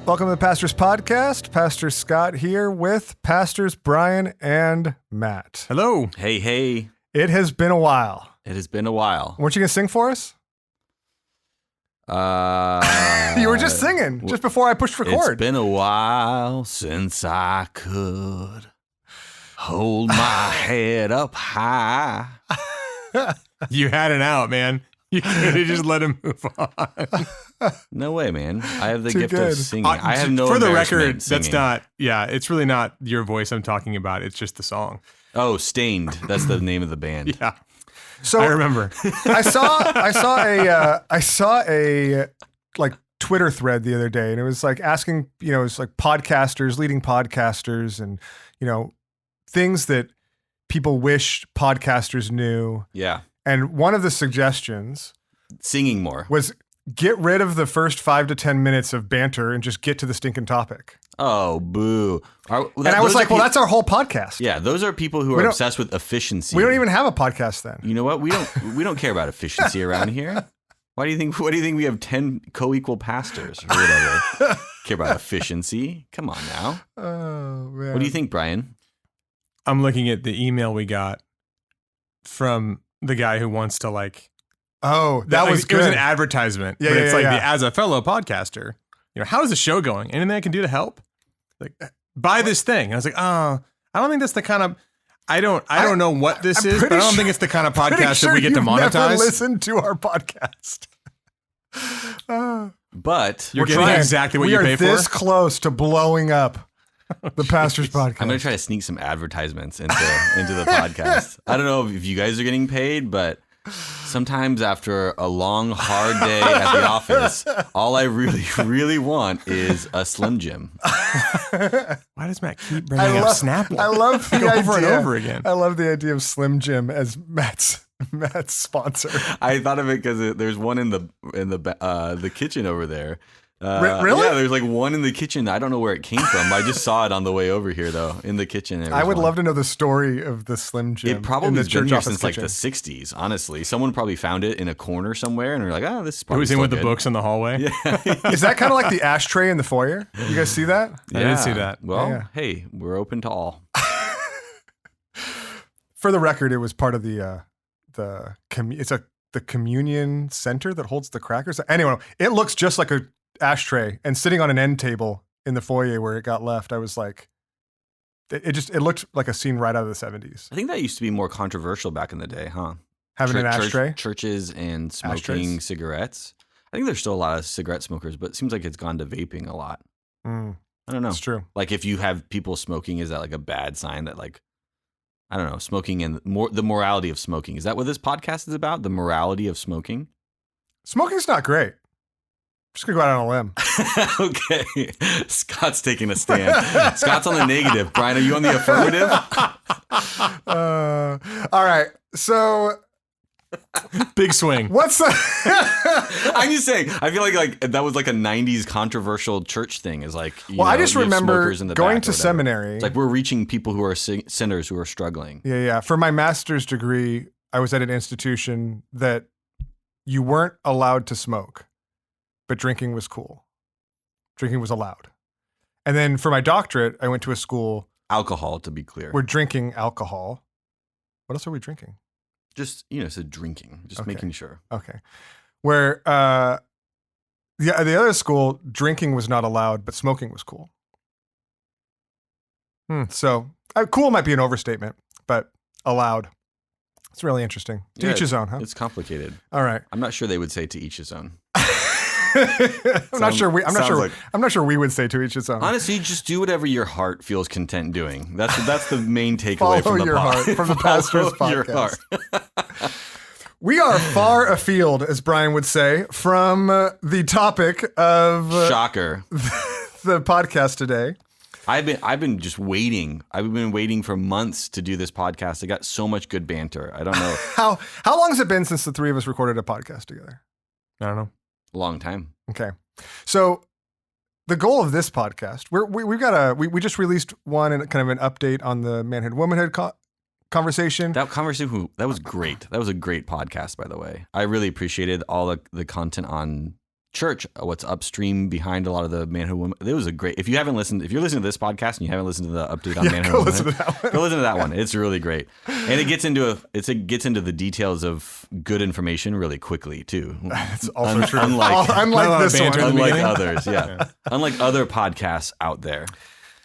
Welcome to the Pastors Podcast. Pastor Scott here with Pastors Brian and Matt. Hello. Hey, hey. It has been a while. It has been a while. Weren't you going to sing for us? You were just singing just before I pushed record. It's been a while since I could hold my head up high. You had it out, man. You could have just let him move on. No way, man. I have the Too gift good. of singing. I have no For the embarrassment record, that's singing. not, it's really not your voice I'm talking about. It's just the song. Oh, Stained. That's the name of the band. Yeah. So I remember. I saw a like Twitter thread the other day, and it was like asking, it's like podcasters, leading podcasters, and things that people wish podcasters knew. Yeah. And one of the suggestions Singing more. was get rid of the first 5 to 10 minutes of banter and just get to the stinking topic. Oh, boo. And I was like, well, that's our whole podcast. Yeah, those are people who We are don't- obsessed with efficiency. We don't even have a podcast then. You know what? We don't care about efficiency around here. Why do you think we have 10 co-equal pastors or whatever? Care about efficiency? Come on now. Oh, man. What do you think, Brian? I'm looking at the email we got from the guy who wants to Oh, that was It good. was an advertisement. Yeah, but yeah, it's yeah. as a fellow podcaster, how is the show going? Anything I can do to help? Like, buy this thing. And I was like, I don't think that's the kind of, I don't know what this I'm is, but pretty I don't sure- think it's the kind of Pretty podcast sure that we get to you've Never monetize. listened to our podcast. But You're We're getting trying. exactly what we you are pay this for. close to blowing up the Pastors Podcast. I'm going to try to sneak some advertisements into the podcast. I don't know if you guys are getting paid, but sometimes after a long, hard day at the office, all I really, really want is a Slim Jim. Why does Matt keep bringing up Snapple? I love the idea. over and over again. I love the idea of Slim Jim as Matt's sponsor. I thought of it because there's one in the kitchen over there. Really? Yeah, there's like one in the kitchen. I don't know where it came from. I just saw it on the way over here, though, in the kitchen. I would love to know the story of the Slim Jim. It probably in the has been church here office since like kitchen. the 60s, honestly. Someone probably found it in a corner somewhere and they're like, oh, this is probably Who's in still with the good. books in the hallway? Yeah. Is that kind of like the ashtray in the foyer? You guys see that? I did see that. Well, Yeah. hey, we're open to all. For the record, it was part of the communion center that holds the crackers. Anyway, it looks just like a ashtray, and sitting on an end table in the foyer where it got left, I was like, it looked like a scene right out of the 70s. I think that used to be more controversial back in the day, huh? Having an ashtray. Churches and smoking Ashtrays? cigarettes. I think there's still a lot of cigarette smokers, but it seems like it's gone to vaping a lot. I don't know. That's true. Like if you have people smoking, is that like a bad sign that like, I don't know, smoking and the morality of smoking. Is that what this podcast is about? The morality of smoking? Smoking's not great. Just gonna go out on a limb. Okay. Scott's taking a stand. Scott's on the negative. Brian, are you on the affirmative? All right. So Big swing. what's the? I'm just saying, I feel like that was like a 90s controversial church thing is like, I just you have remember smokers in the going back to or whatever. seminary. It's like we're reaching people who are sinners who are struggling. Yeah. For my master's degree, I was at an institution that you weren't allowed to smoke, but drinking was cool. Drinking was allowed. And then for my doctorate, I went to a school Alcohol, to be clear. where drinking alcohol. What else are we drinking? Just, so drinking, just Okay. making sure. Okay. Where the other school, drinking was not allowed, but smoking was cool. So cool might be an overstatement, but allowed. It's really interesting. To Yeah, each his own, huh? It's complicated. All right. I'm not sure they would say to each his own. I'm not sure we would say to each his own. Honestly, just do whatever your heart feels content doing. That's the main takeaway Follow from the your heart, from the Pastor's Follow your Podcast. heart. We are far afield, as Brian would say, from the topic of Shocker. the podcast today. I've been just waiting. I've been waiting for months to do this podcast. I got so much good banter. I don't know. How long has it been since the three of us recorded a podcast together? I don't know. A long time. Okay. So the goal of this podcast, we just released one and kind of an update on the manhood womanhood conversation. That conversation, that was great. That was a great podcast, by the way. I really appreciated all the content on church, what's upstream behind a lot of the manhood woman. It was a great. If you're listening to this podcast and you haven't listened to the update on manhood go woman, listen to that one. go listen to that one. It's really great, and it gets into the details of good information really quickly too. It's also true. Unlike Unlike this banter one. in the unlike beginning. others, yeah. Unlike other podcasts out there.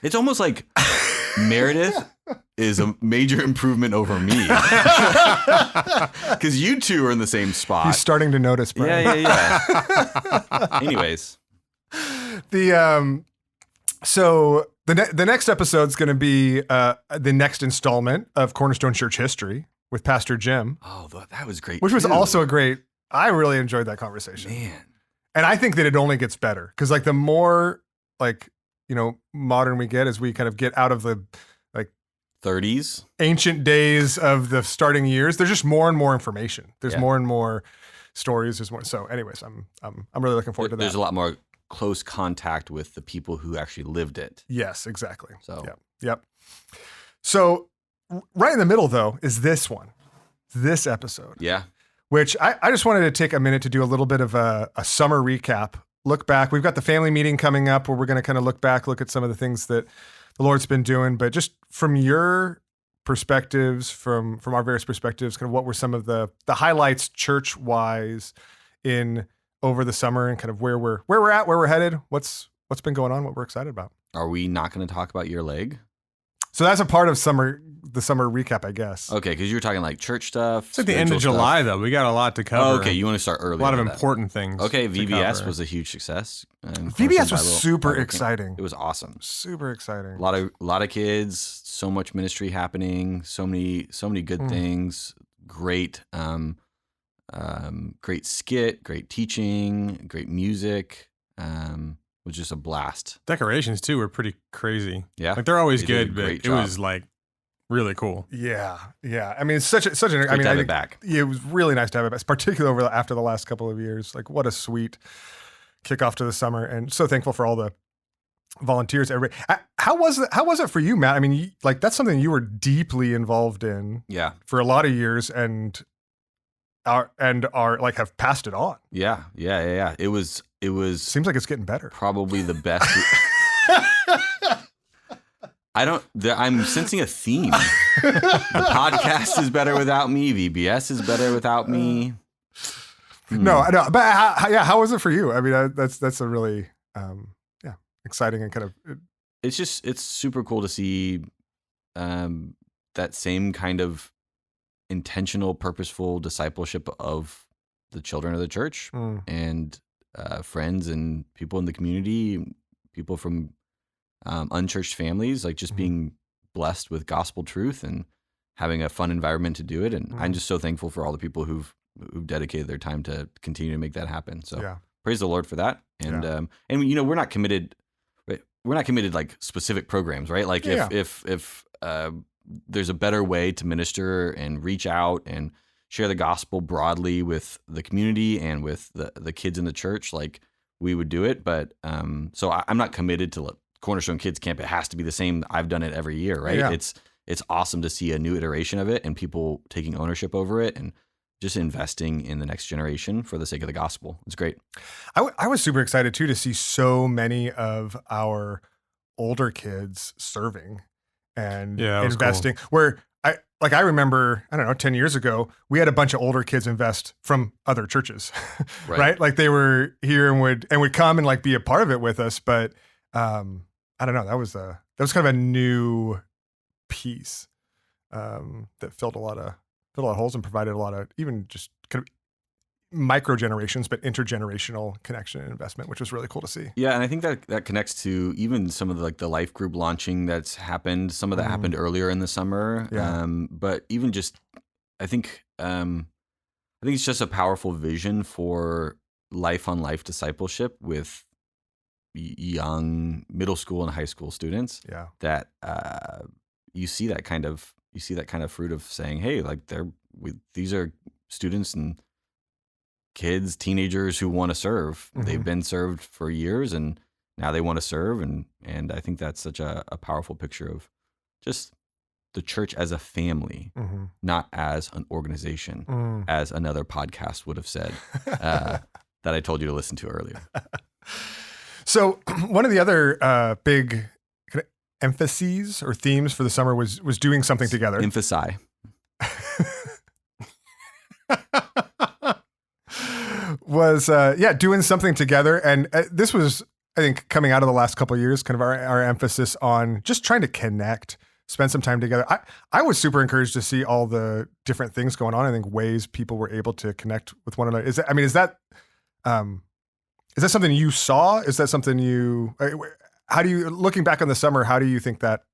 It's almost like Meredith is a major improvement over me. Because you two are in the same spot. He's starting to notice, Brian. Yeah. Anyways. So the next episode's going to be the next installment of Cornerstone Church History with Pastor Jim, Oh, that was great. which was too. also a great. I really enjoyed that conversation, Man. and I think that it only gets better because like the more like modern we get as we kind of get out of the 30s. ancient days of the starting years, there's just more and more information. There's Yeah. more and more stories. There's more. So, anyways, I'm really looking forward to that. There's a lot more close contact with the people who actually lived it. Yes, exactly. So Yep. So right in the middle though is this episode, yeah. which I just wanted to take a minute to do a little bit of a summer recap. Look back. We've got the family meeting coming up where we're going to kind of look at some of the things that the Lord's been doing, but just from your perspectives, from our various perspectives, kind of what were some of the highlights church wise in over the summer and kind of where we're at, where we're headed, what's been going on, what we're excited about. Are we not going to talk about your leg? So that's a part of the summer recap, I guess. Okay, because you were talking like church stuff. It's like the end of spiritual July, stuff. though. We got a lot to cover. Oh, okay, you want to start early. a lot of with that. important things. Okay, to VBS cover. was a huge success. VBS was super exciting. It was awesome. Super exciting. A lot of kids, so much ministry happening, so many good things. Great, great skit, great teaching, great music. Was just a blast. Decorations too were pretty crazy. Yeah, Like they're always They did a good, but great it job. was like really cool. Yeah. I mean, it's such an. Great I mean, to I have it think back. it was really nice to have it back, particularly after the last couple of years. Like, what a sweet kickoff to the summer, and so thankful for all the volunteers. Everybody. How was it? How was it for you, Matt? I mean, like that's something you were deeply involved in Yeah, for a lot of years, and are like have passed it on. yeah. It was Seems like it's getting better. probably the best. I'm sensing a theme. The podcast is better without me. VBS is better without me. No, I know, but how was it for you? I mean, that's a really exciting and kind of It's super cool to see that same kind of intentional, purposeful discipleship of the children of the church and friends and people in the community, people from unchurched families, like just being blessed with gospel truth and having a fun environment to do it. And I'm just so thankful for all the people who've dedicated their time to continue to make that happen. So yeah. praise the Lord for that. And we're not committed. We're not committed like specific programs, right? Like if there's a better way to minister and reach out and share the gospel broadly with the community and with the kids in the church, like we would do it. But so I'm not committed to Cornerstone Kids Camp. It has to be the same. I've done it every year, right? Yeah. It's awesome to see a new iteration of it and people taking ownership over it and just investing in the next generation for the sake of the gospel. It's great. I was super excited too to see so many of our older kids serving and Yeah, that was investing. Where I remember, I don't know, 10 years ago, we had a bunch of older kids invest from other churches, right? Like they were here and would come and like be a part of it with us. But I don't know, that was kind of a new piece that filled a lot of holes and provided a lot of even just kind of micro generations, but intergenerational connection and investment, which was really cool to see. Yeah, and I think that connects to even some of the life group launching that's happened. Some of that happened earlier in the summer. Yeah. But even just, I think it's just a powerful vision for life on life discipleship with young middle school and high school students. Yeah. That you see that kind of fruit of saying, hey, like these are students and kids, teenagers who want to serve. Mhm. They've been served for years and now they want to serve. And I think that's such a powerful picture of just the church as a family, not as an organization, as another podcast would have said. that I told you to listen to earlier. So one of the other big kind of emphases or themes for the summer was doing something together. Emphasize. Was doing something together, and this was, I think, coming out of the last couple of years, kind of our emphasis on just trying to connect, spend some time together. I was super encouraged to see all the different things going on. I think ways people were able to connect with one another. Is that something you saw? Is that something how do you, looking back on the summer, how do you think that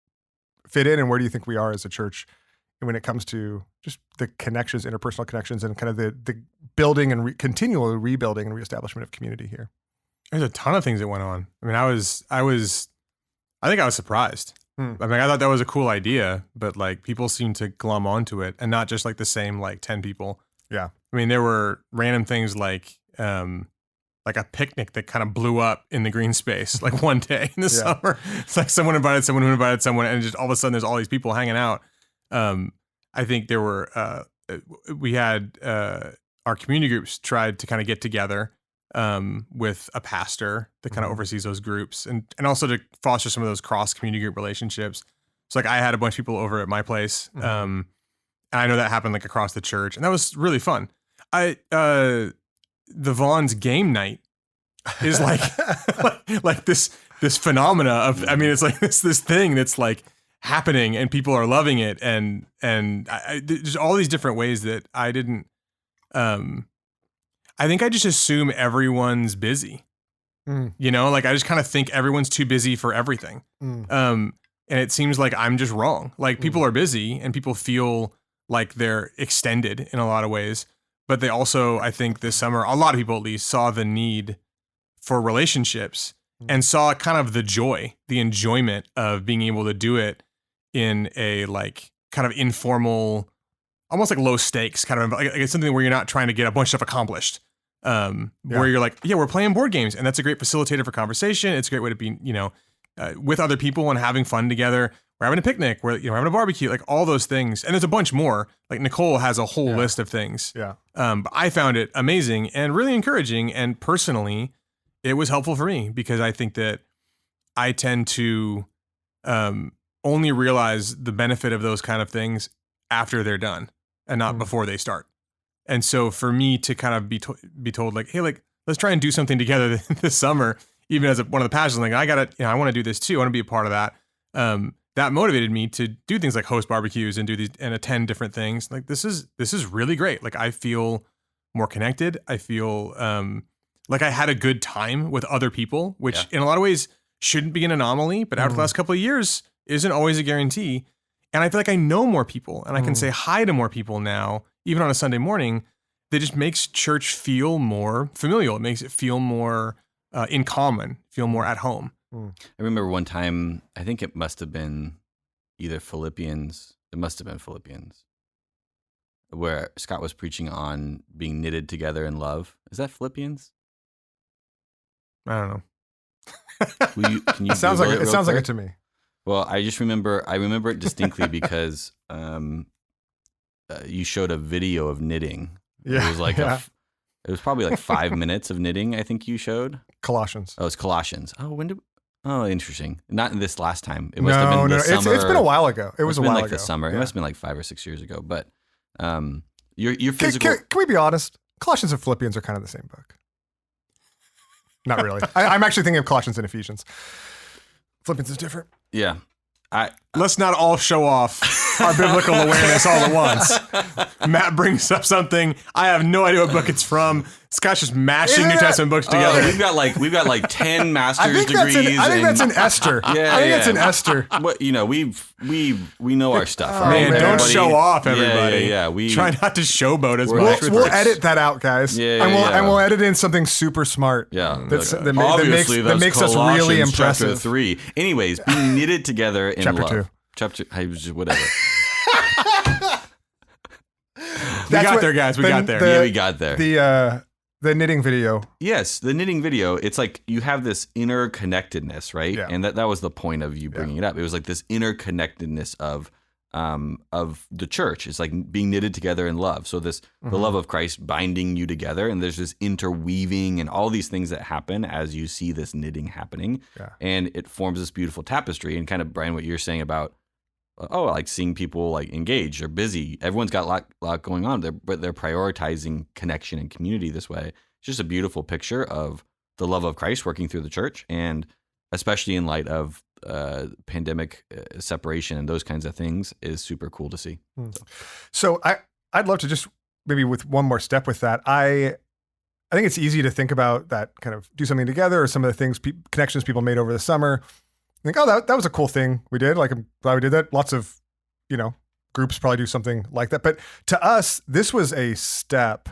fit in, and where do you think we are as a church when it comes to just the connections, interpersonal connections, and kind of the building and continual rebuilding and reestablishment of community here? There's a ton of things that went on. I mean, I think I was surprised. I mean, I thought that was a cool idea, but like people seemed to glom onto it, and not just like the same like 10 people. Yeah. I mean, there were random things like a picnic that kind of blew up in the green space like one day in the summer. It's like someone invited someone who invited someone, and just all of a sudden there's all these people hanging out. I think there were we had our community groups tried to kind of get together with a pastor that kind of oversees those groups, and also to foster some of those cross community group relationships. So like I had a bunch of people over at my place, and I know that happened like across the church, and that was really fun. The Vaughn's game night is like like this phenomena of, I mean, it's like this thing that's like happening and people are loving it, and there's all these different ways that I didn't I think I just assume everyone's busy. You know, like I just kind of think everyone's too busy for everything. And it seems like I'm just wrong. Like people are busy and people feel like they're extended in a lot of ways, but they also, I think this summer, a lot of people at least saw the need for relationships and saw kind of the joy, the enjoyment of being able to do it in a like kind of informal, almost like low stakes kind of, like it's something where you're not trying to get a bunch of stuff accomplished. Where you're like, yeah, we're playing board games, and that's a great facilitator for conversation. It's a great way to be, with other people and having fun together. We're having a picnic, we're having a barbecue, like all those things. And there's a bunch more. Like Nicole has a whole list of things. Yeah. But I found it amazing and really encouraging. And personally, it was helpful for me because I think that I tend to only realize the benefit of those kind of things after they're done and not before they start. And so for me to kind of be told like, hey, like, let's try and do something together this summer, even as one of the passions, like I want to do this too. I want to be a part of that. That motivated me to do things like host barbecues and do these and attend different things. Like this is really great. Like I feel more connected. I feel like I had a good time with other people, which in a lot of ways shouldn't be an anomaly, but after the last couple of years isn't always a guarantee. And I feel like I know more people and I can say hi to more people now, even on a Sunday morning. That just makes church feel more familial. It makes it feel more in common, feel more at home. I remember one time, I think it must have been either Philippians. It must have been Philippians, where Scott was preaching on being knitted together in love. Is that Philippians? I don't know. Can you it sounds like it to me. Well, I remember it distinctly because you showed a video of knitting. Yeah, it was like it was probably like 5 minutes of knitting. I think you showed Colossians. Oh, it's Colossians. Oh, interesting. Not in this last time. It must have been this summer. It's been a while ago. It was a while ago. This summer. Yeah. It must have been like 5 or 6 years ago. But your physical. Can we be honest? Colossians and Philippians are kind of the same book. Not really. I'm actually thinking of Colossians and Ephesians. Philippians is different. Yeah. Let's not all show off our biblical awareness all at once. Matt brings up something. I have no idea what book it's from. Scott's just mashing New Testament books together. We've got like 10 master's degrees. I think that's in Esther. I think that's in Esther. But we know our stuff. Man, don't show off, everybody. Yeah. We try not to showboat as much. We'll edit that out, guys. And we'll edit in something super smart. Yeah. That makes us really impressive. Chapter 3. Anyways, being knitted together in chapter love. 2. Chapter, whatever. We got there, guys. We got there. We got there. The knitting video. Yes, the knitting video. It's like you have this interconnectedness, right? Yeah. And that was the point of you bringing it up. It was like this interconnectedness of of the church. It's like being knitted together in love. So the love of Christ binding you together, and there's this interweaving and all these things that happen as you see this knitting happening. Yeah. And it forms this beautiful tapestry. And kind of, Brian, what you're saying about, like seeing people like engaged or busy. Everyone's got a lot going on, but they're prioritizing connection and community this way. It's just a beautiful picture of the love of Christ working through the church, and especially in light of pandemic separation and those kinds of things, is super cool to see. So I'd love to just maybe with one more step with that. I think it's easy to think about that, kind of do something together, or some of the things, connections people made over the summer. Think, oh, that was a cool thing we did. Like, I'm glad we did that. Lots of, groups probably do something like that. But to us, this was a step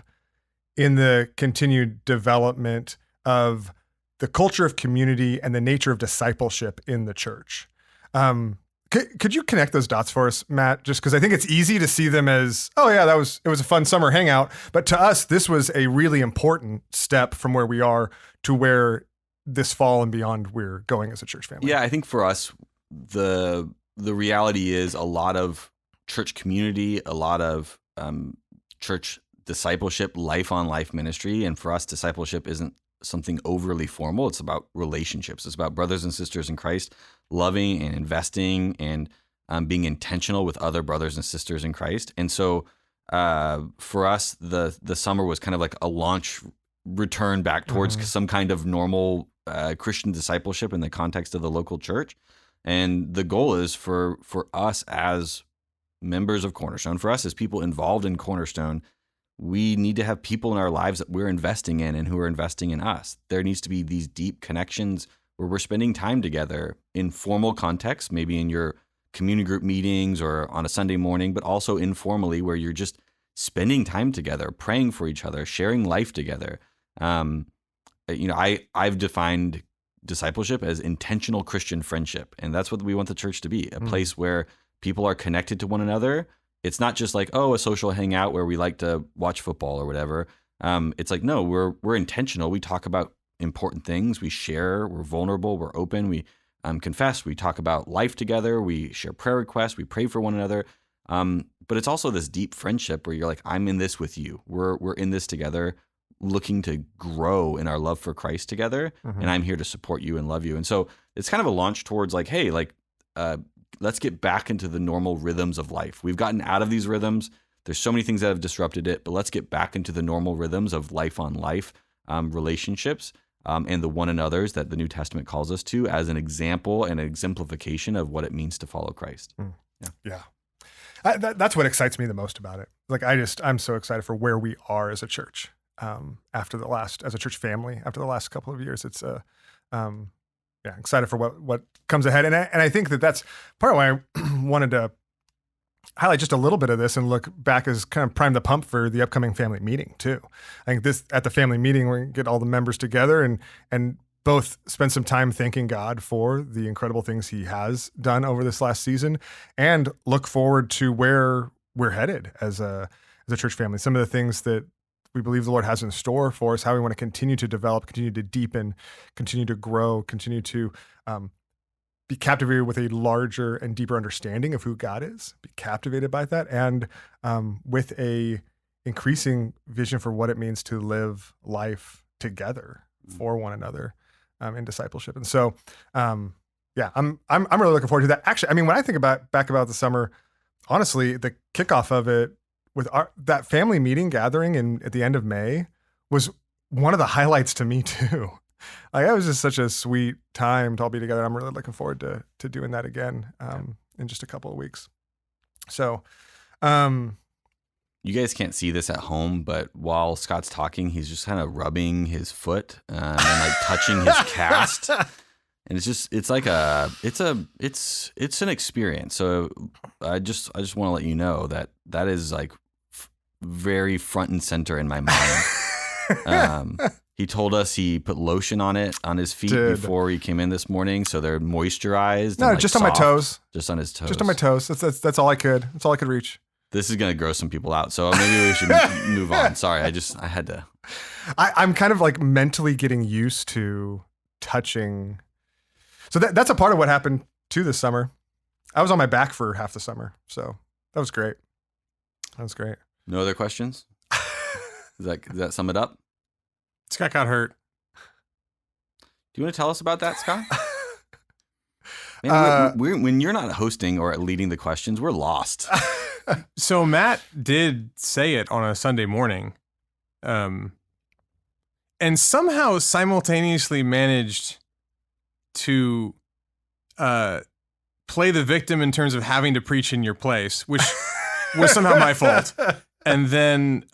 in the continued development of the culture of community and the nature of discipleship in the church. Could you connect those dots for us, Matt? Just because I think it's easy to see them as, oh yeah, it was a fun summer hangout. But to us, this was a really important step from where we are to where this fall and beyond we're going as a church family. Yeah, I think for us, the reality is a lot of church community, a lot of church discipleship, life on life ministry. And for us, discipleship isn't something overly formal. It's about relationships. It's about brothers and sisters in Christ loving and investing and being intentional with other brothers and sisters in Christ. And so for us, the summer was kind of like a launch return back towards some kind of normal Christian discipleship in the context of the local church. And the goal is for us as members of Cornerstone, for us as people involved in Cornerstone, we need to have people in our lives that we're investing in and who are investing in us. There needs to be these deep connections where we're spending time together in formal contexts, maybe in your community group meetings or on a Sunday morning, but also informally where you're just spending time together, praying for each other, sharing life together. I've defined discipleship as intentional Christian friendship, and that's what we want the church to be, a place where people are connected to one another. It's not just like, a social hangout where we like to watch football or whatever. It's like, no, we're intentional. We talk about important things. We share, we're vulnerable, we're open, we confess, we talk about life together, we share prayer requests, we pray for one another. But it's also this deep friendship where you're like, I'm in this with you. We're in this together, looking to grow in our love for Christ together. And I'm here to support you and love you. And so it's kind of a launch towards like, hey, let's get back into the normal rhythms of life. We've gotten out of these rhythms. There's so many things that have disrupted it, but let's get back into the normal rhythms of life on life, relationships, and the one another's that the New Testament calls us to as an example and an exemplification of what it means to follow Christ. Yeah. That's what excites me the most about it. Like, I'm so excited for where we are as a church as a church family after the last couple of years. It's excited for what comes ahead. And I think that's part of why I wanted to highlight just a little bit of this and look back as kind of prime the pump for the upcoming family meeting too. I think at the family meeting, we're going to get all the members together and both spend some time thanking God for the incredible things he has done over this last season and look forward to where we're headed as a church family. Some of the things that we believe the Lord has in store for us, how we want to continue to develop, continue to deepen, continue to grow, continue to be captivated with a larger and deeper understanding of who God is, be captivated by that, and with a increasing vision for what it means to live life together for one another in discipleship. And so, I'm really looking forward to that. Actually, I mean, when I think back about the summer, honestly, the kickoff of it with that family meeting gathering at the end of May was one of the highlights to me too. Like, that was just such a sweet time to all be together. I'm really looking forward to doing that again in just a couple of weeks. So, you guys can't see this at home, but while Scott's talking, he's just kind of rubbing his foot and like touching his cast. And it's an experience. So I just want to let you know that is like very front and center in my mind. He told us he put lotion on his feet before he came in this morning, so they're moisturized. No, just on my toes. Just on his toes. Just on my toes. That's all I could. That's all I could reach. This is gonna gross some people out, so maybe we should move on. Sorry, I had to. I'm kind of like mentally getting used to touching. So that's a part of what happened too this summer. I was on my back for half the summer, so that was great. That was great. No other questions? Does that sum it up? Scott got hurt. Do you want to tell us about that, Scott? Man, when you're not hosting or leading the questions, we're lost. So Matt did say it on a Sunday morning, and somehow simultaneously managed to play the victim in terms of having to preach in your place, which was somehow my fault, and then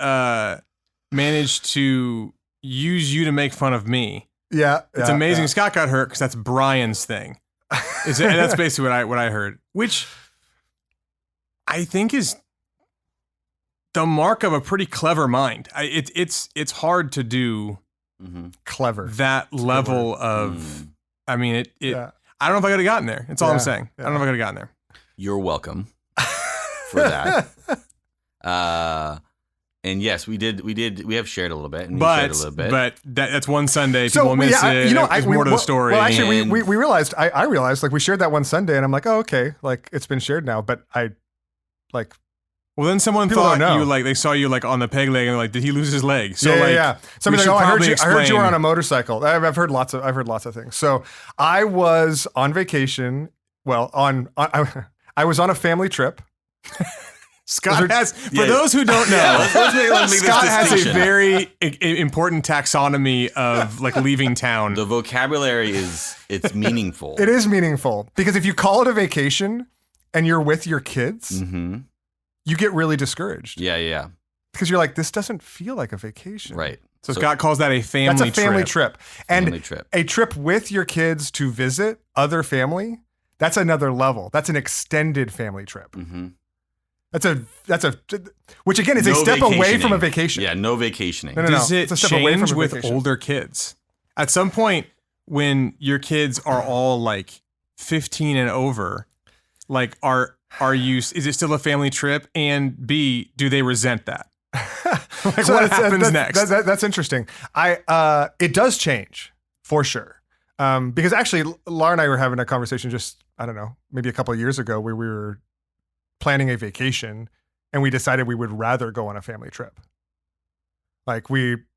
managed to use you to make fun of me. Yeah, it's amazing. Yeah. Scott got hurt because that's Brian's thing. And that's basically what I heard, which I think is the mark of a pretty clever mind. It's hard to do clever that level of. I mean, I don't know if I could have gotten there. That's all I'm saying. I don't know if I could have gotten there. You're welcome for that. And yes, we have shared a little bit, and shared a little bit. But that's one Sunday. People miss it. It's more to the story. Well, actually, we realized. I realized, like, we shared that one Sunday, and I'm like, oh, okay, like, it's been shared now. But well, then someone thought you, like, they saw you, like, on the peg leg, and like, did he lose his leg? So Somebody's like, I heard you were on a motorcycle. I've heard lots of things. So I was on vacation. Well, I was on a family trip. Scott has, for those who don't know, Scott has a very important taxonomy of, like, leaving town. The vocabulary it's meaningful. It is meaningful because if you call it a vacation and you're with your kids, you get really discouraged. Yeah. Because you're like, this doesn't feel like a vacation. Right. So Scott calls that a family trip. That's a family trip. And a trip with your kids to visit other family, that's another level. That's an extended family trip. Mm-hmm. That's a which again is a step away from a vacation. Yeah, no vacationing. No. Does it it's a step away change from a with vacation. older kids? At some point, when your kids are all like 15 and over, like are you? Is it still a family trip? And B, do they resent that? Like, so what happens next? That's interesting. It does change for sure. Because actually, Laura and I were having a conversation just, I don't know, maybe a couple of years ago where we were planning a vacation and we decided we would rather go on a family trip. Like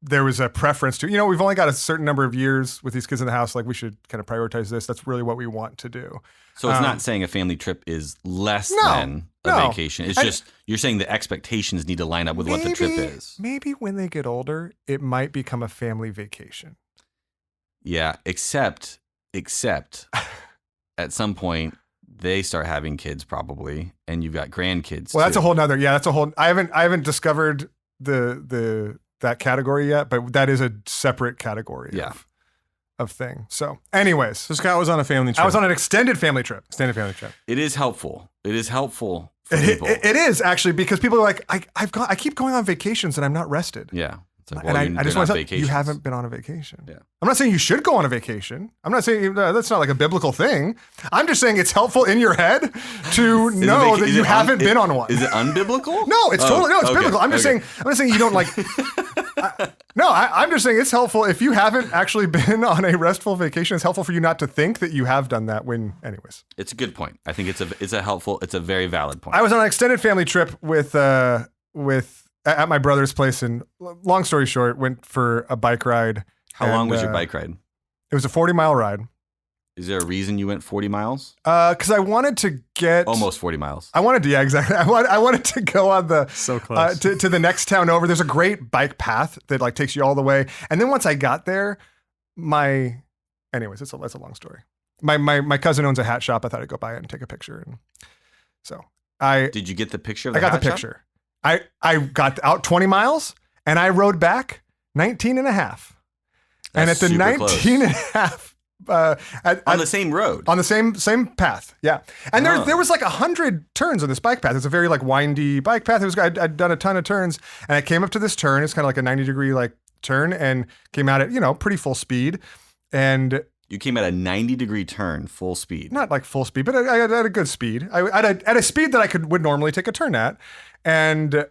there was a preference to, we've only got a certain number of years with these kids in the house. Like we should kind of prioritize this. That's really what we want to do. So it's not saying a family trip is less than a vacation. It's just, you're saying the expectations need to line up with what the trip is. Maybe when they get older, it might become a family vacation. Yeah, except at some point they start having kids probably, and you've got grandkids. Well, that's a whole nother. Yeah, that's a whole. I haven't discovered that category yet, but that is a separate category. Of thing. So, anyways, so Scott was on a family trip. I was on an extended family trip. It is helpful. For people. It is actually, because people are like, I keep going on vacations and I'm not rested. Yeah. It's like, and I just want to say, you haven't been on a vacation. Yeah. I'm not saying you should go on a vacation. I'm not saying that's not like a biblical thing. I'm just saying it's helpful in your head to know that you haven't been on one. Is it unbiblical? No, it's it's biblical. I'm just saying you don't like. I'm just saying it's helpful if you haven't actually been on a restful vacation. It's helpful for you not to think that you have done that when, anyways. It's a good point. I think it's a very valid point. I was on an extended family trip with at my brother's place, and long story short, went for a bike ride. How long was your bike ride? It was a 40-mile ride. Is there a reason you went 40 miles? Because I wanted to get almost 40 miles. I wanted to, yeah, exactly. I wanted to go on the so close to the next town over. There's a great bike path that like takes you all the way, and then once I got there, anyways, that's a long story. My cousin owns a hat shop. I thought I'd go by it and take a picture, and so Did you get the picture of the hat shop? I got the picture. I got out 20 miles and I rode back 19 and a half. And at the 19 and a half, on the same road, on the same path. Yeah. And there was like 100 turns on this bike path. It's a very like windy bike path. I'd done a ton of turns, and I came up to this turn. It's kind of like a 90-degree like turn, and came out at, pretty full speed. And you came at a 90-degree turn, full speed. Not like full speed, but I had a good speed. At a speed that I would normally take a turn at, and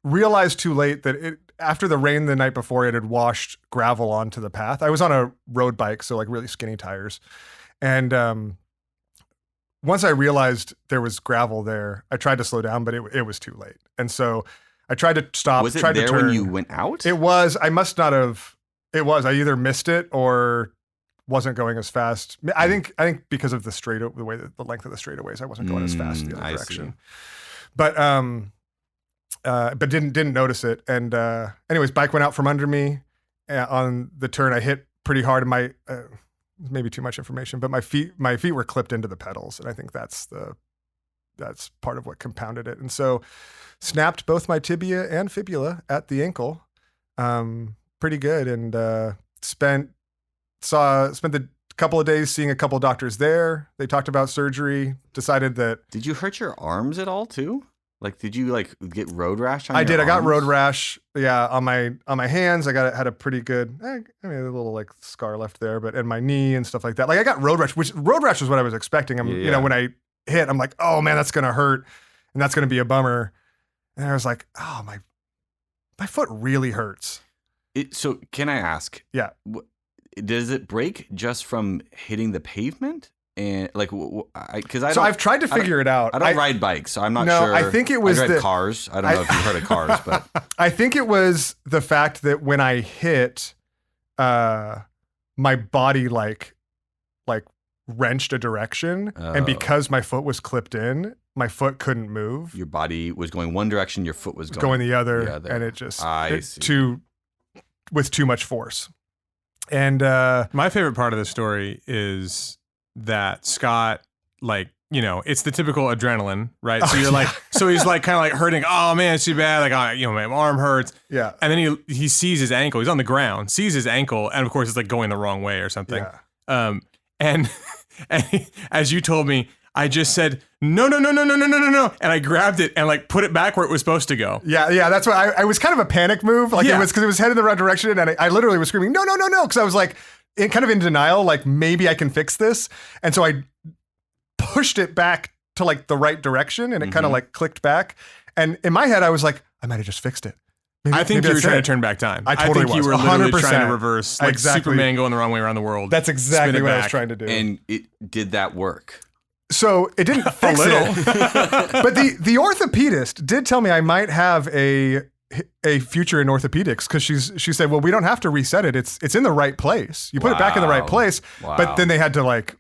realized too late that after the rain the night before, it had washed gravel onto the path. I was on a road bike, so like really skinny tires, and once I realized there was gravel there, I tried to slow down, but it was too late. And so I tried to stop. Was it tried there to turn. when you went out? It was. I must not have. It was. I either missed it or wasn't going as fast. I think because of the way that the length of the straightaways, I wasn't going as fast the other direction. But didn't notice it. And anyways, bike went out from under me on the turn. I hit pretty hard, and my maybe too much information, but my feet were clipped into the pedals, and I think that's part of what compounded it. And so snapped both my tibia and fibula at the ankle, pretty good, and spent the couple of days seeing a couple of doctors there. They talked about surgery, decided that. Did you hurt your arms at all too? Like, did you like get road rash on I your did. arms? I got road rash. Yeah. On my hands, had a pretty good, a little like scar left there, but and my knee and stuff like that. Like I got road rash, which road rash was what I was expecting. When I hit, I'm like, oh man, that's going to hurt. And that's going to be a bummer. And I was like, oh, my foot really hurts. So can I ask? Yeah. Does it break just from hitting the pavement? And like, I've tried to figure it out. I don't ride bikes, so I'm not no, sure. I think it was I drive cars. I don't know if you've heard of cars, but I think it was the fact that when I hit, my body like wrenched a direction, and because my foot was clipped in, my foot couldn't move. Your body was going one direction, your foot was going the other, and it just with too much force. And my favorite part of the story is that Scott, like, it's the typical adrenaline, right? So you're like, so he's like kind of like hurting. Oh man, it's too bad. Like, my arm hurts. Yeah. And then he sees his ankle. He's on the ground, sees his ankle, and of course it's like going the wrong way or something. Yeah. And as you told me, I just said, no. And I grabbed it and like put it back where it was supposed to go. Yeah. That's what I was kind of a panic move. Like it was because it was headed the right direction. And I literally was screaming, no. Cause I was like kind of in denial, like maybe I can fix this. And so I pushed it back to like the right direction, and it kind of like clicked back. And in my head, I was like, I might've just fixed it. I think you were trying to turn back time. I totally think you were literally trying to reverse, like Superman going the wrong way around the world. That's exactly what I was trying to do. And did that work? So it didn't fix it. But the orthopedist did tell me I might have a future in orthopedics, because she said, well, we don't have to reset it. It's in the right place. You put it back in the right place. Wow. But then they had to like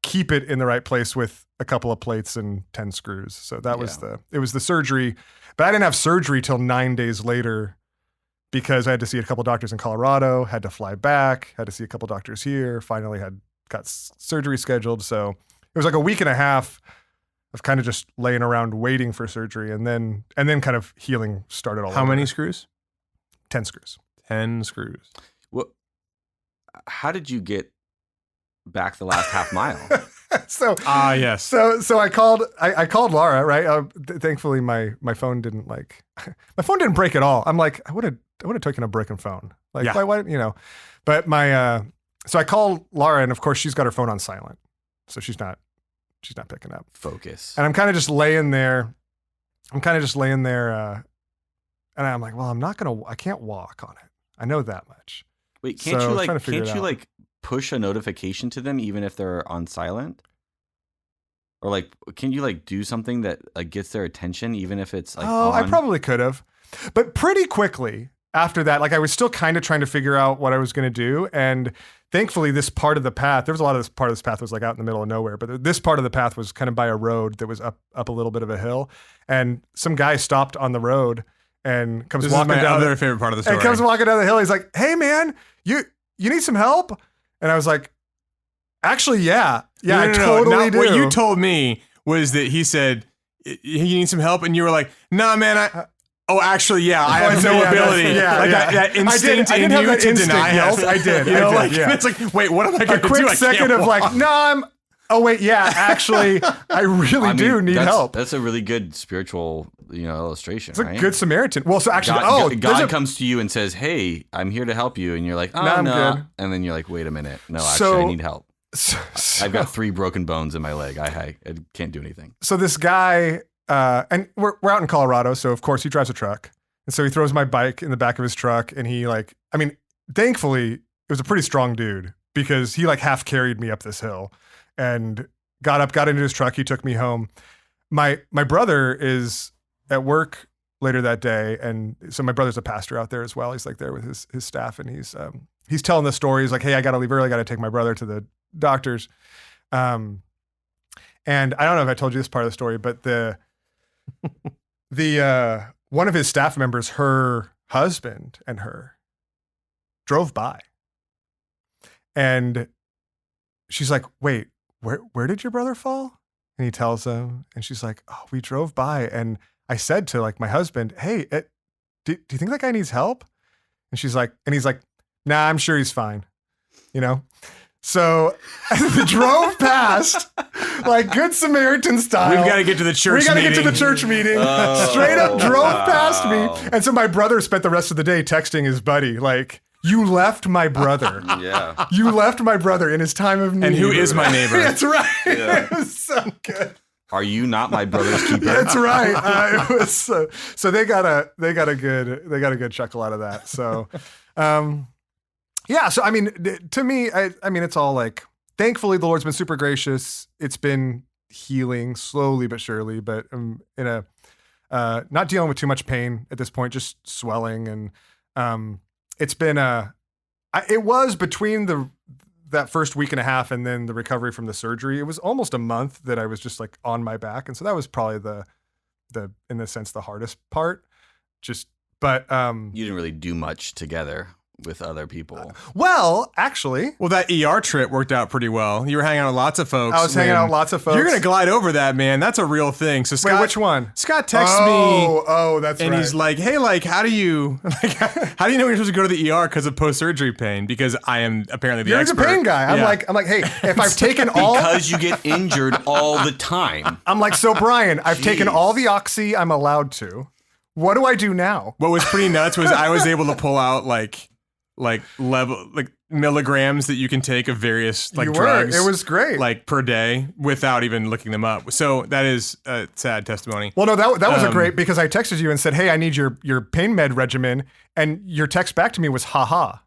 keep it in the right place with a couple of plates and 10 screws. So that was it was the surgery. But I didn't have surgery till 9 days later, because I had to see a couple doctors in Colorado, had to fly back, had to see a couple doctors here, finally got surgery scheduled. So it was like a week and a half of kind of just laying around waiting for surgery, and then kind of healing started all over. How many screws? 10 screws. 10 screws. Well, how did you get back the last half mile? Yes. So I called Laura, right? Thankfully my phone didn't break at all. I'm like, I would have taken a broken phone. Like, why, but so I called Laura, and of course she's got her phone on silent. So she's not picking up. Focus. And I'm kind of just laying there. And I'm like, well, I can't walk on it. I know that much. Wait, can't you push a notification to them even if they're on silent? Or like, can you like do something that like gets their attention even if it's like on? I probably could have. But pretty quickly after that, like I was still kind of trying to figure out what I was going to do. And thankfully this part of the path, there was a lot of this part of this path was like out in the middle of nowhere, but this part of the path was kind of by a road that was up a little bit of a hill. And some guy stopped on the road and comes walking down. This is my other favorite part of the story. And comes walking down the hill. He's like, hey man, you need some help? And I was like, actually, yeah. Yeah, I totally do. What you told me was that he said, you need some help? And you were like, nah, man, actually, yeah, I have no ability. That instinct in you to deny help. I did. It's like, wait, what am I going to do? A quick second of like, no, actually, I really do need help. That's a really good spiritual, illustration. It's a good Samaritan. Well, so actually, God comes to you and says, "Hey, I'm here to help you," and you're like, "Oh, I'm good." And then you're like, "Wait a minute, no, actually, I need help. I've got 3 broken bones in my leg. I can't do anything." So this guy, and we're out in Colorado, so of course he drives a truck, and so he throws my bike in the back of his truck, and he thankfully it was a pretty strong dude, because he like half carried me up this hill. And got up, got into his truck. He took me home. My brother is at work later that day, and so my brother's a pastor out there as well. He's like there with his staff, and he's telling the story. He's like, "Hey, I got to leave early. I got to take my brother to the doctors." And I don't know if I told you this part of the story, but the one of his staff members, her husband and her drove by, and she's like, "Wait, where did your brother fall?" And he tells them, and she's like, "Oh, we drove by, and I said to like my husband, hey, do you think that guy needs help?" And he's like, "Nah, I'm sure he's fine," you know. So they drove past, like Good Samaritan style. We've got to get to the church meeting. We got to get to the church meeting. Straight up drove past me. And so my brother spent the rest of the day texting his buddy, like, "You left my brother. Yeah. You left my brother in his time of need." And who is my neighbor? That's right. Yeah. It was so good. Are you not my brother's keeper? That's right. It was so they got a good chuckle out of that. So, yeah. So I mean, to me, I mean, it's all like, thankfully the Lord's been super gracious. It's been healing slowly but surely, but in a not dealing with too much pain at this point, just swelling, and it's been it was between that first week and a half and then the recovery from the surgery, it was almost a month that I was just like on my back. And so that was probably the in a sense, the hardest part. But You didn't really do much together with other people. Well, actually, that ER trip worked out pretty well. You were hanging out with lots of folks. I was hanging out with lots of folks. You're going to glide over that, man. That's a real thing. So Scott, wait, which one? Scott texts me. Oh, that's and right. he's like, "Hey, like, how do you know when you're supposed to go to the ER because of post-surgery pain?" Because I am apparently the You're expert. the pain guy. I'm Yeah. like, hey, if I've taken all, Because you get injured all the time. I'm like, so Brian, I've taken Jeez. all the oxy I'm allowed to. What do I do now? What was pretty nuts was I was able to pull out like milligrams that you can take of various like You were. drugs. It was great. like per day without even looking them up. So that is a sad testimony. Well, no, that was a great, because I texted you and said, "Hey, I need your pain med regimen," and your text back to me was "ha."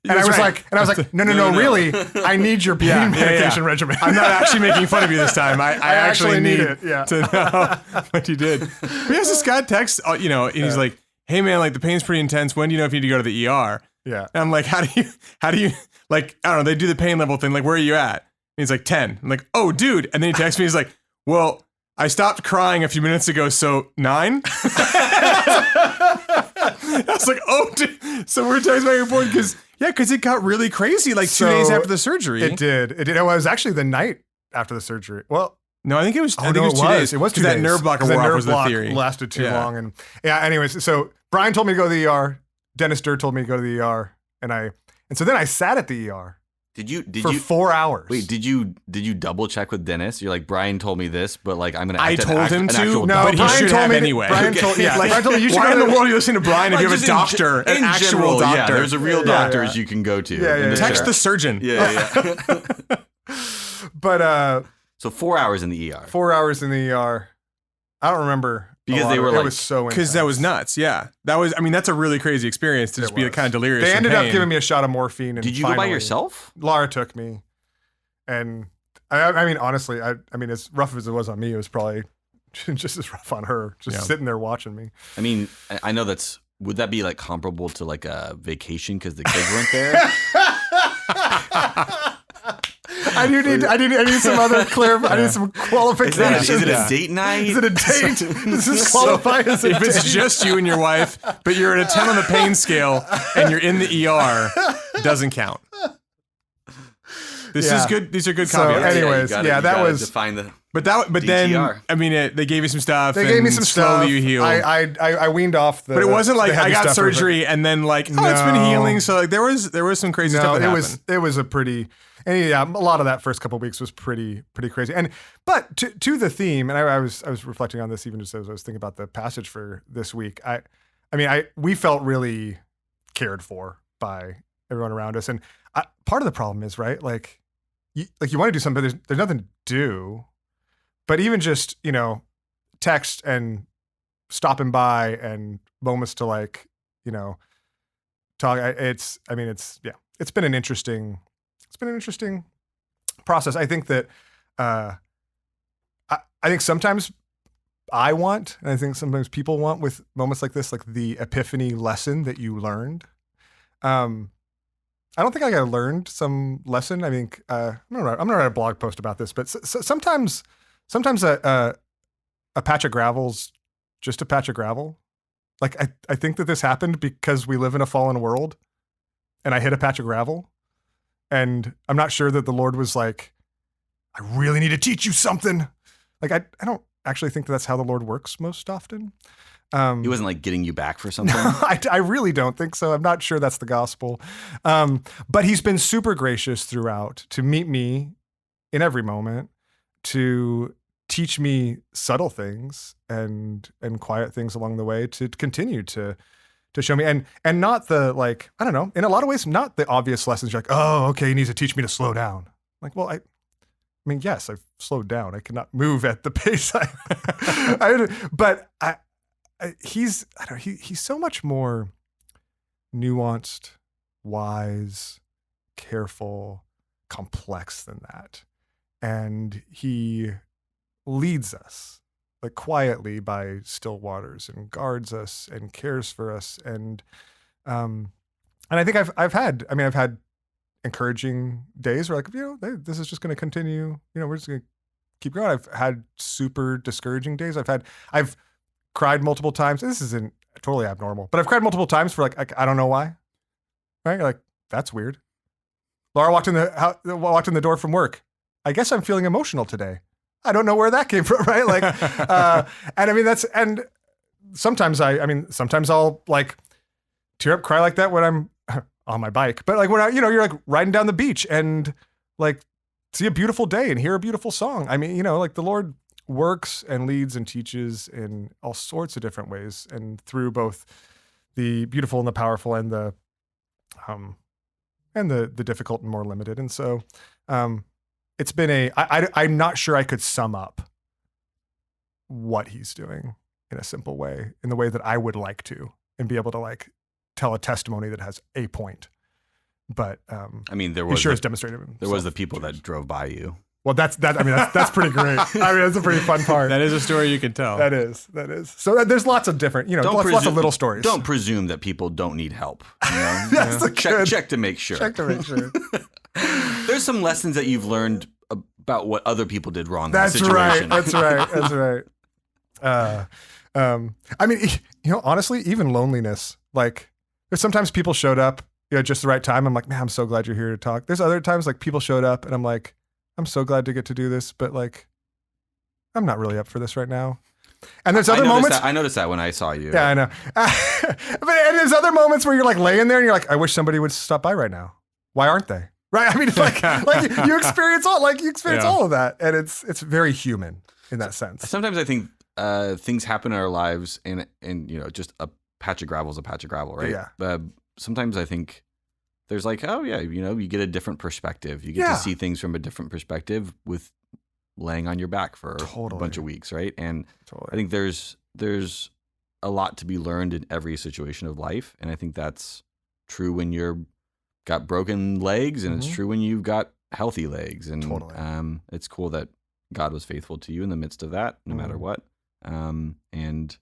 And I That's was right. like, no, really, I need your pain medication regimen. I'm not actually making fun of you this time. I actually need it. Yeah. to know what you did. But yes, this guy texts, and he's like, "Hey man, like the pain's pretty intense. When do you know if you need to go to the ER?" Yeah. And I'm like, how do you like, I don't know, they do the pain level thing. Like, where are you at? And he's like 10. I'm like, "Oh dude." And then he texts me, he's like, "Well, I stopped crying a few minutes ago, so 9?" I was like, "Oh dude." So we're texting back and forth because it got really crazy like 2 days after the surgery. It did. It was actually the night after the surgery. Well, No, I think it was. I think no, it was 2 days. It was 2 'Cause days. that nerve block 'Cause wore that off nerve was the block theory. lasted too Yeah. long, and anyways, so Brian told me to go to the ER. Dennis Durr told me to go to the ER, and so then I sat at the ER Did you 4 hours. Wait, did you double check with Dennis? You're like, "Brian told me this, but like I'm gonna I told him to. actual No, doctor." but he Brian should told have me anyway. Brian told me you should Why go in to the world are you listening to Brian if you have a Just doctor, an actual general, doctor? Yeah, there's a real doctors you can go to. Yeah, in this Text area. the surgeon. Yeah. But So 4 hours in the ER. 4 hours in the ER. I don't remember Because they were it like- was so Because that was intense. nuts. Yeah, that was. I mean, that's a really crazy experience to just It be was. kind of delirious. They from ended up pain. giving me a shot of morphine. And Did you go by finally, yourself? Laura took me, and I mean, honestly, I mean, as rough as it was on me, it was probably just as rough on her, just Yeah. sitting there watching me. I mean, I know would that be like comparable to like a vacation because the kids weren't there? I need some other I need some qualifications. Is it a date night? Is it a date? Does this qualify as a If date? it's just you and your wife, but you're at a 10 on the pain scale and you're in the ER, doesn't count. This Yeah. is good. These are good So, caveats. anyways, you that gotta was- define the. But then, DTR. I mean, they gave you some stuff. They and gave me some slowly stuff. you healed. I weaned off the. but it wasn't like the I heavy got stuff with it. surgery and then like, oh, it's been No. healing. So like there was some crazy stuff No, that it happened. was a pretty, and yeah, a lot of that first couple of weeks was pretty crazy. But to the theme, and I was reflecting on this even just as I was thinking about the passage for this week. We felt really cared for by everyone around us, and part of the problem is, right, like you want to do something, but there's nothing to do. But even just, text and stopping by and moments to talk. It's been an interesting process. I think that I think sometimes I want, and I think sometimes people want with moments like this, like the epiphany lesson that you learned. I don't think I learned some lesson. I think I'm gonna write a blog post about this, but sometimes a patch of gravel's just a patch of gravel. Like I think that this happened because we live in a fallen world, and I hit a patch of gravel, and I'm not sure that the Lord was like, I really need to teach you something. Like I don't actually think that's how the Lord works most often. He wasn't like getting you back for something. No, I really don't think so. I'm not sure that's the gospel. But he's been super gracious throughout to meet me in every moment, to teach me subtle things and quiet things along the way, to continue to show me and not the, like, I don't know, in a lot of ways, not the obvious lessons. You're like, oh, okay, he needs to teach me to slow down. Like, well, I mean, yes, I've slowed down. I cannot move at the pace but he's so much more nuanced, wise, careful, complex than that. And he leads us like quietly by still waters and guards us and cares for us. And I think I've had encouraging days where, like, this is just going to continue. We're just going to keep going. I've had super discouraging days. I've cried multiple times. This isn't totally abnormal, but I've cried multiple times for, like, I don't know why. Right? Like, that's weird. Laura walked in the door from work. I guess I'm feeling emotional today. I don't know where that came from. Right? Like, and I mean, and sometimes I'll like tear up, cry like that when I'm on my bike, but like when you're like riding down the beach and like see a beautiful day and hear a beautiful song. I mean, like the Lord works and leads and teaches in all sorts of different ways, and through both the beautiful and the powerful and the difficult and more limited. And so it's been I'm not sure I could sum up what he's doing in a simple way, in the way that I would like to, and be able to like tell a testimony that has a point. But I mean, has demonstrated himself. There was the people that drove by you. Well, that's pretty great. I mean, that's a pretty fun part. That is a story you can tell. That is. So there's lots of different, lots of little stories. Don't presume that people don't need help. Check to make sure. Check to make sure. There's some lessons that you've learned about what other people did wrong in the situation. That's right. I mean, honestly, even loneliness, like there's sometimes people showed up, at just the right time. I'm like, man, I'm so glad you're here to talk. There's other times like people showed up and I'm like, I'm so glad to get to do this, but like, I'm not really up for this right now. And there's other moments. I noticed that when I saw you. Yeah, I know. And there's other moments where you're like laying there and you're like, I wish somebody would stop by right now. Why aren't they? Right? I mean, it's like you experience all of that, and it's very human in that sense. Sometimes I think things happen in our lives, and just a patch of gravel is a patch of gravel, right? Yeah. Sometimes I think there's like, oh yeah, you get a different perspective. You get to see things from a different perspective with laying on your back for a bunch of weeks, right? And I think there's a lot to be learned in every situation of life, and I think that's true when you're got broken legs, and it's true when you've got healthy legs. And it's cool that God was faithful to you in the midst of that, no matter what. And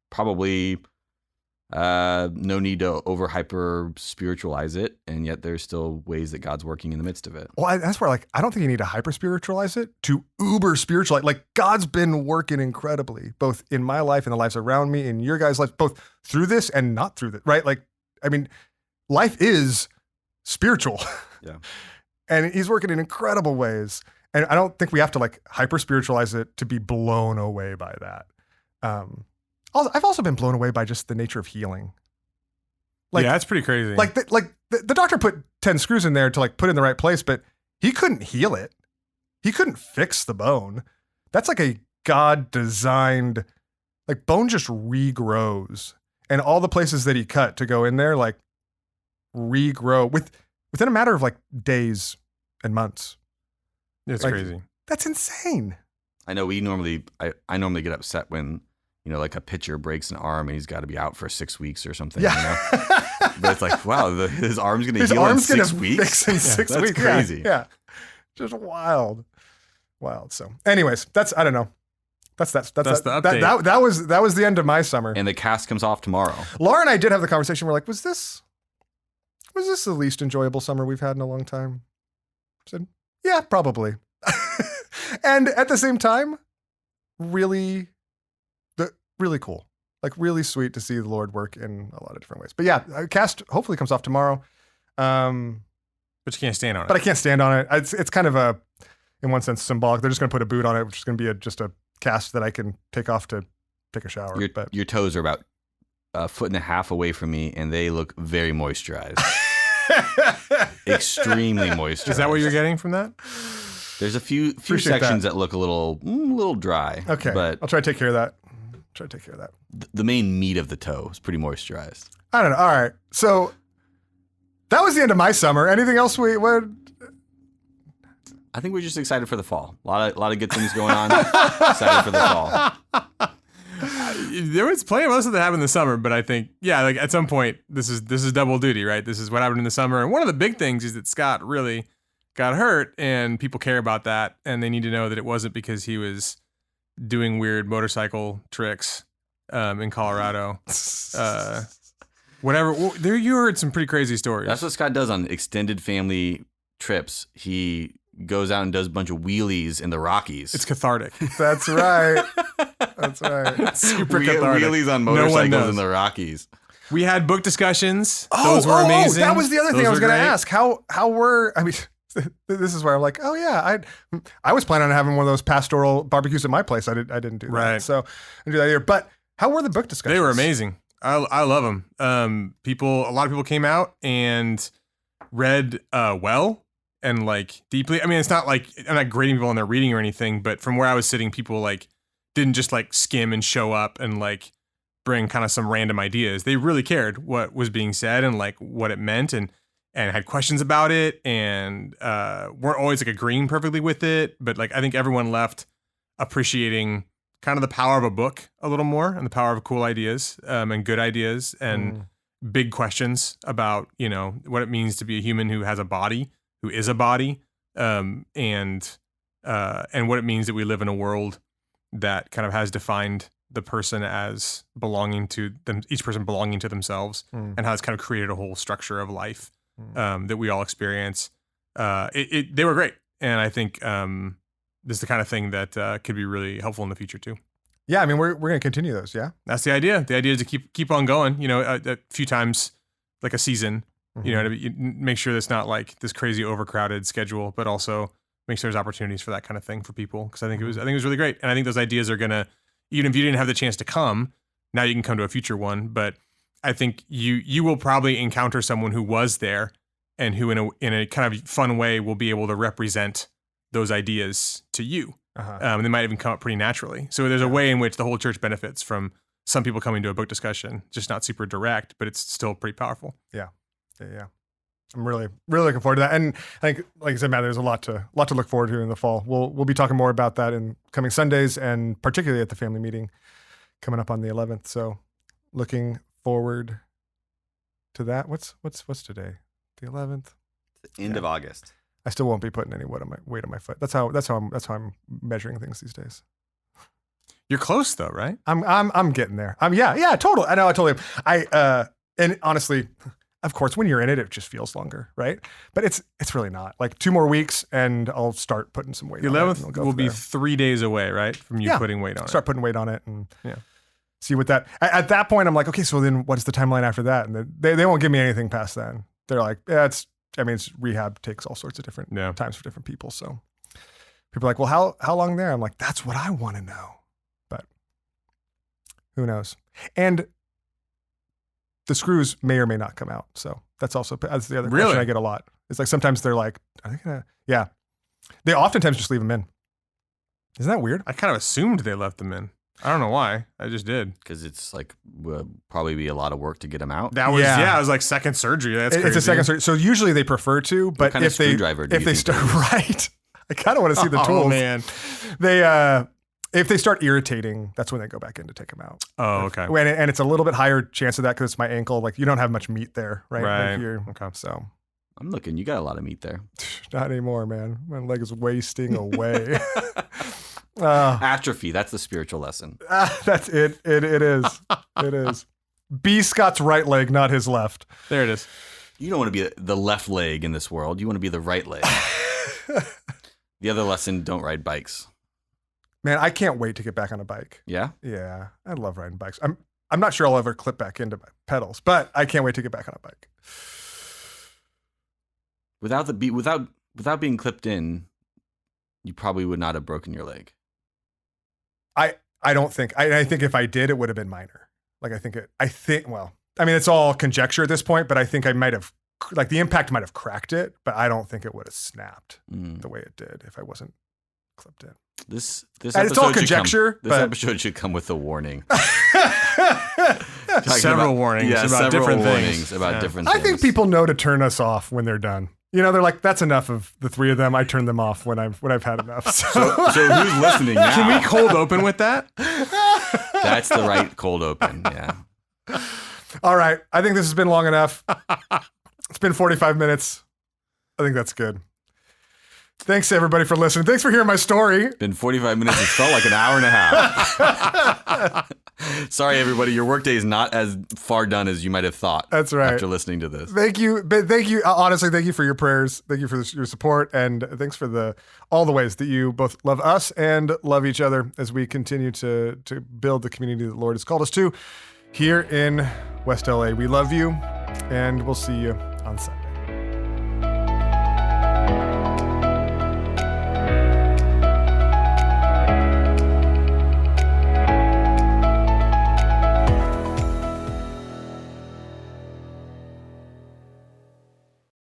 probably no need to over hyper spiritualize it, and yet there's still ways that God's working in the midst of it. Well, that's where, like, I don't think you need to hyper spiritualize it to uber spiritualize. Like, God's been working incredibly, both in my life and the lives around me, in your guys' lives, both through this and not through this, right? Like, I mean, life is spiritual. Yeah. And he's working in incredible ways. And I don't think we have to like hyper spiritualize it to be blown away by that. I've also been blown away by just the nature of healing. Like, yeah, that's pretty crazy. Like the doctor put 10 screws in there to like put in the right place, but he couldn't heal it. He couldn't fix the bone. That's like a God designed, like, bone just regrows, and all the places that he cut to go in there, like, regrow within a matter of like days and months. It's like, crazy. That's insane. I know I normally get upset when, like a pitcher breaks an arm and he's got to be out for 6 weeks or something. Yeah. But it's like, wow, his arm's going to heal in 6 weeks. Fix in 6 weeks. That's crazy. Yeah. Just wild. wild. So, anyways, I don't know. That's the update. That was the end of my summer. And the cast comes off tomorrow. Laura and I did have the conversation. We're like, was this the least enjoyable summer we've had in a long time? I said, yeah, probably. And at the same time, really cool. Like really sweet to see the Lord work in a lot of different ways. But yeah, cast hopefully comes off tomorrow. But you can't stand on it. But I can't stand on it. It's kind of in one sense, symbolic. They're just going to put a boot on it, which is going to be just a cast that I can take off to take a shower. Your toes are about a foot and a half away from me, and they look very moisturized. Extremely moisturized. Is that what you're getting from that? There's a few sections that look a little dry. Okay, but I'll try to take care of that. The main meat of the toe is pretty moisturized. I don't know. All right, so that was the end of my summer. Anything else I think we're just excited for the fall. A lot of good things going on. Excited for the fall. There was plenty of other stuff that happened in the summer, but I think, yeah, like at some point, this is double duty, right? This is what happened in the summer. And one of the big things is that Scott really got hurt, and people care about that, and they need to know that it wasn't because he was doing weird motorcycle tricks in Colorado. Whatever. There, you heard some pretty crazy stories. That's what Scott does on extended family trips. He goes out and does a bunch of wheelies in the Rockies. It's cathartic. That's right. That's right. Super cathartic. Wheelies on motorcycles in the Rockies. We had book discussions. Those were amazing. That was the other thing I was going to ask. How were, I mean, this is where I'm like, oh yeah, I was planning on having one of those pastoral barbecues at my place. I didn't do that. Right. So I didn't do that here. But how were the book discussions? They were amazing. I love them. A lot of people came out and read well and like deeply. I mean, it's not like I'm not grading people on their reading or anything, but from where I was sitting, people like didn't just like skim and show up and like bring kind of some random ideas. They really cared what was being said and like what it meant and had questions about it and weren't always like agreeing perfectly with it. But like I think everyone left appreciating kind of the power of a book a little more and the power of cool ideas and good ideas and big questions about, you know, what it means to be a human who has a body, who is a body, and what it means that we live in a world that kind of has defined the person as belonging to them, each person belonging to themselves, and how it's kind of created a whole structure of life that we all experience. They were great, and I think this is the kind of thing that could be really helpful in the future too. Yeah, I mean, we're going to continue those. Yeah, that's the idea. The idea is to keep on going. You know, a few times, like a season. You know, to make sure that's not like this crazy overcrowded schedule, but also make sure there's opportunities for that kind of thing for people. Because I think it was really great, and I think those ideas are gonna, even if you didn't have the chance to come, now you can come to a future one. But I think you will probably encounter someone who was there and who in a kind of fun way will be able to represent those ideas to you. They might even come up pretty naturally. So there's a way in which the whole church benefits from some people coming to a book discussion, just not super direct, but it's still pretty powerful. Yeah. I'm really looking forward to that. And I think, like I said, Matt, there's a lot to look forward to in the fall. We'll be talking more about that in coming Sundays and particularly at the family meeting coming up on the 11th. So looking forward to that. What's today? The 11th? End of August. I still won't be putting any weight on my foot. That's how I'm measuring things these days. You're close though, right? I'm getting there. Yeah, totally. I know. I totally am. And honestly, of course, when you're in it just feels longer, right? But it's really not. Like 2 more weeks, and I'll start putting some weight. The 11th will be 3 days away, right, from you putting weight on it. Start putting weight on it, and see what that. At that point, I'm like, okay, so then what's the timeline after that? And they won't give me anything past then. They're like, yeah, it's rehab takes all sorts of different times for different people. So people are like, well, how long there? I'm like, that's what I want to know, but who knows? And the screws may or may not come out. So that's the other question I get a lot. It's like sometimes they're like, are they gonna? Yeah. They oftentimes just leave them in. Isn't that weird? I kind of assumed they left them in. I don't know why. I just did. Because it's like probably be a lot of work to get them out. That was it was like second surgery. That's crazy. It's a second surgery. So usually they prefer to, but if they start right, I kind of want to see the tools. Oh man, if they start irritating, that's when they go back in to take them out. Oh, okay. And it's a little bit higher chance of that because it's my ankle. Like you don't have much meat there, right? Right. Okay. So I'm looking. You got a lot of meat there. Not anymore, man. My leg is wasting away. Atrophy. That's the spiritual lesson. That's it. It is. It is. B. Scott's right leg, not his left. There it is. You don't want to be the left leg in this world. You want to be the right leg. The other lesson, don't ride bikes. Man, I can't wait to get back on a bike. Yeah? Yeah, I love riding bikes. I'm not sure I'll ever clip back into my pedals, but I can't wait to get back on a bike. Without being clipped in, you probably would not have broken your leg. I don't think. I think if I did, it would have been minor. Like well, I mean, it's all conjecture at this point, but I think I might have, like, the impact might have cracked it, but I don't think it would have snapped the way it did if I wasn't clipped in. This it's all conjecture. This episode should come with a warning. Several warnings about different things. I think people know to turn us off when they're done. You know, they're like, that's enough of the three of them. I turn them off when I've had enough. So who's listening now? Can we cold open with that? That's the right cold open. Yeah. All right. I think this has been long enough. It's been 45 minutes. I think that's good. Thanks, everybody, for listening. Thanks for hearing my story. Been 45 minutes. It felt like an hour and a half. Sorry, everybody. Your workday is not as far done as you might have thought. That's right. After listening to this. Thank you. Honestly, thank you for your prayers. Thank you for your support. And thanks for all the ways that you both love us and love each other as we continue to build the community that the Lord has called us to here in West LA. We love you, and we'll see you on Sunday.